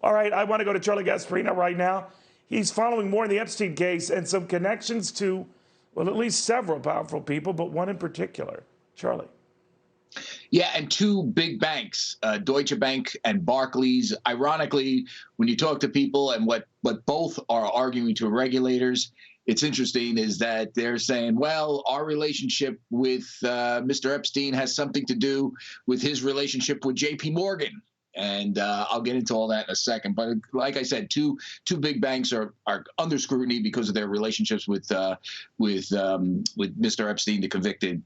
All right, I want to go to Charlie Gasparino right now. He's following more in the Epstein case and some connections to, well, at least several powerful people, but one in particular. Charlie. Yeah, and two big banks, Deutsche Bank and Barclays. Ironically, when you talk to people and what both are arguing to regulators, it's interesting is that they're saying, well, our relationship with Mr. Epstein has something to do with his relationship with J.P. Morgan. And I'll get into all that in a second. But like I said, two big banks are under scrutiny because of their relationships with Mr. Epstein, the convicted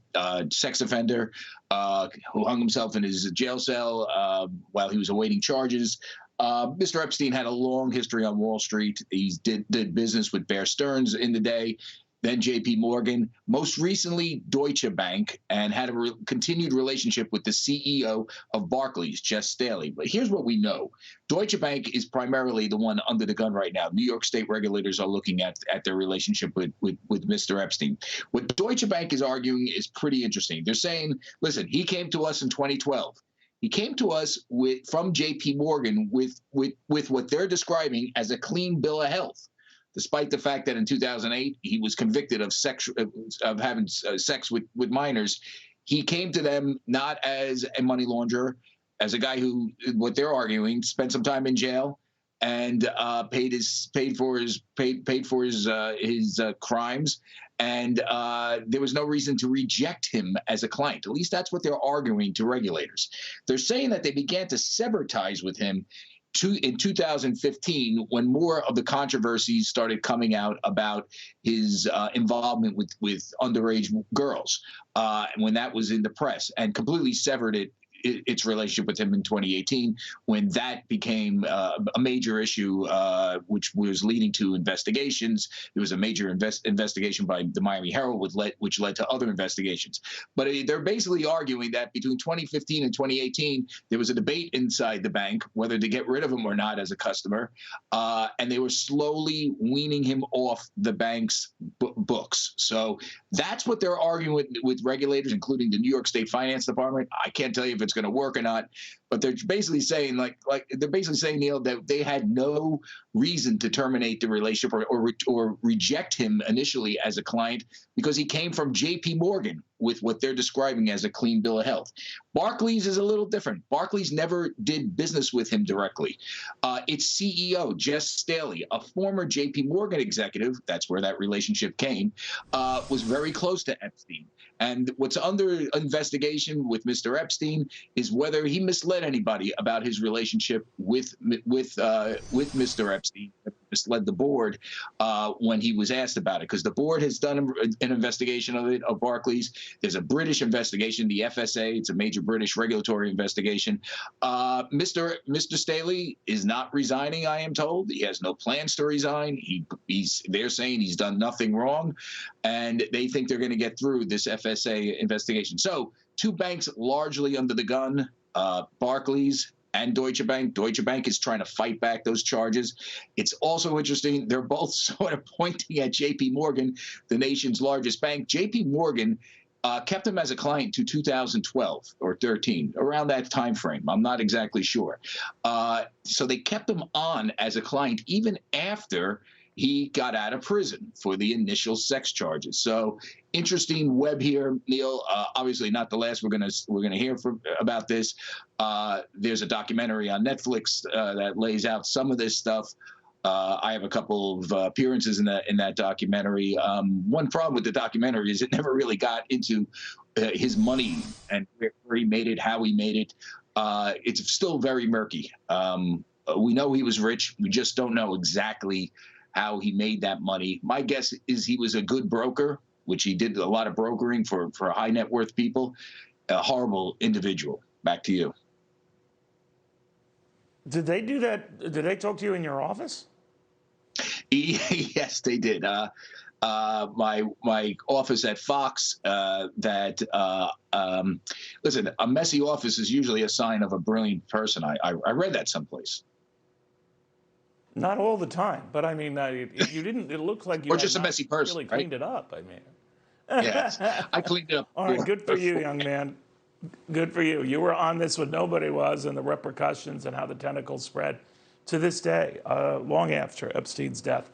sex offender who hung himself in his jail cell while he was awaiting charges. Mr. Epstein had a long history on Wall Street. He did business with Bear Stearns in the day, then J.P. Morgan, most recently Deutsche Bank, and had a continued relationship with the CEO of Barclays, Jeff Staley. But here's what we know. Deutsche Bank is primarily the one under the gun right now. New York state regulators are looking at their relationship with Mr. Epstein. What Deutsche Bank is arguing is pretty interesting. They're saying, listen, he came to us in 2012. He came to us from J.P. Morgan with what they're describing as a clean bill of health, despite the fact that in 2008 he was convicted of having sex with minors. He came to them not as a money launderer, as a guy who, what they're arguing, spent some time in jail and paid for his crimes, and there was no reason to reject him as a client. At least that's what they're arguing to regulators. They're saying that they began to sever ties with him in 2015, when more of the controversies started coming out about his involvement with underage girls, when that was in the press, and completely severed its relationship with him in 2018, when that became a major issue, which was leading to investigations. There was a major investigation by the Miami Herald, which led to other investigations. But they're basically arguing that between 2015 and 2018, there was a debate inside the bank whether to get rid of him or not as a customer, and they were slowly weaning him off the bank's books. So that's what they're arguing with regulators, including the New York State Finance Department. I can't tell you if it's going to work or not, but they're basically saying, Neil, that they had no reason to terminate the relationship or reject him initially as a client because he came from J.P. Morgan with what they're describing as a clean bill of health. Barclays is a little different. Barclays never did business with him directly. Its CEO, Jeff Staley, a former J.P. Morgan executive, that's where that relationship came, was very close to Epstein. And what's under investigation with Mr. Epstein is whether he misled anybody about his relationship with Mr. Epstein, misled the board when he was asked about it, because the board has done an investigation of Barclays. There's a British investigation, the FSA. It's a major British regulatory investigation. Mr. Staley is not resigning, I am told. He has no plans to resign. They're saying he's done nothing wrong, and they think they're going to get through this FSA investigation. So two banks largely under the gun, Barclays and Deutsche Bank. Deutsche Bank is trying to fight back those charges. It's also interesting, they're both sort of pointing at J.P. Morgan, the nation's largest bank. J.P. Morgan kept him as a client to 2012 or 13, around that time frame. I'm not exactly sure. So they kept him on as a client even after he got out of prison for the initial sex charges. So interesting web here, Neil. Obviously not the last we're gonna hear about this. There's a documentary on Netflix that lays out some of this stuff. I have a couple of appearances in that documentary. One problem with the documentary is it never really got into his money and where he made it, how he made it. It's still very murky. We know he was rich. We just don't know exactly how he made that money. My guess is he was a good broker, which he did a lot of brokering for high net worth people. A horrible individual. Back to you. Did they do that? Did they talk to you in your office? Yes, they did. My office at Fox. Listen, a messy office is usually a sign of a brilliant person. I read that someplace. Not all the time, but I mean, you didn't. It looks like you or just a messy person. Really cleaned it up. I mean, yes, I cleaned it up. All right, good for you, young man. Good for you. You were on this when nobody was, and the repercussions and how the tentacles spread. to this day, long after Epstein's death.